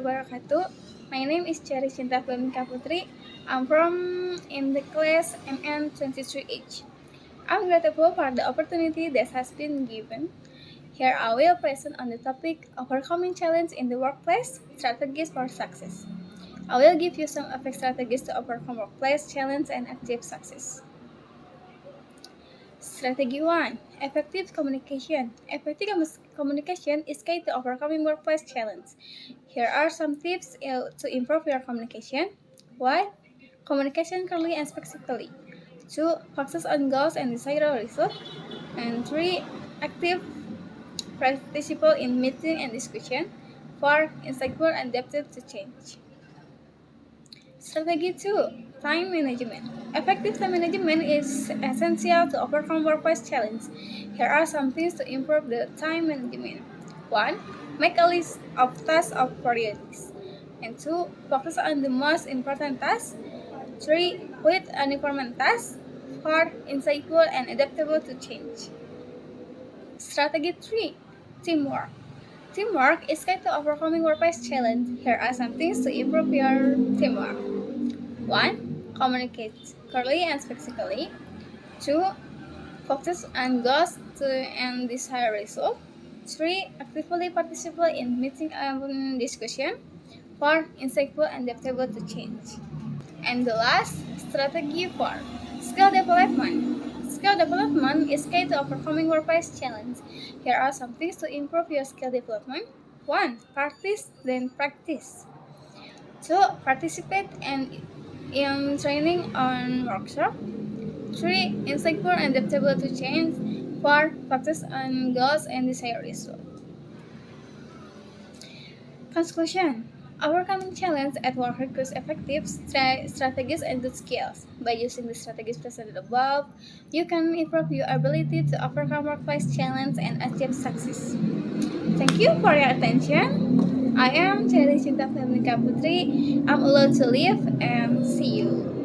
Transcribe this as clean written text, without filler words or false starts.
wabarakatuh. My name is Cherry Cinta Flemingka Putri. I'm from in the class MN23H. I'm grateful for the opportunity that has been given. Here I will present on the topic overcoming challenge in the workplace, strategies for success. I will give you some effective strategies to overcome workplace challenge and achieve success. Strategy 1. Effective communication. Effective communication is key to overcoming workplace challenge. Here are some tips to improve your communication. 1. Communication clearly and specifically. 2. Focus on goals and desirable results. And 3. Active participate in meeting and discussion. 4. Insightful and adaptive to change. Strategy 2. Time management. Effective time management is essential to overcome workplace challenges. Here are some things to improve the time management. 1. Make a list of tasks of priorities. And 2. Focus on the most important tasks. 3. Quit unimportant tasks. 4. Insightful and adaptable to change. Strategy 3. Teamwork. Teamwork is key to overcoming workplace challenge. Here are some things to improve your teamwork. 1. Communicate clearly and specifically. 2. Focus on goals and desired result. 3. Actively participate in meeting and discussion. 4. Insightful and adaptable to change. And the last, strategy 4. Skill development. Skill development is key to overcoming workplace challenge. Here are some things to improve your skill development. 1. Practice, then practice. 2. Participate in training on workshop. 3. Insightful and adaptable to change. 4. Focus on goals and desired results. Conclusion. Overcoming challenge at work requires effective strategies and good skills. By using the strategies presented above, you can improve your ability to overcome workplace challenge and achieve success. Thank you for your attention. I am Cherry Cinta Flemingka Putri. I'm allowed to leave and see you.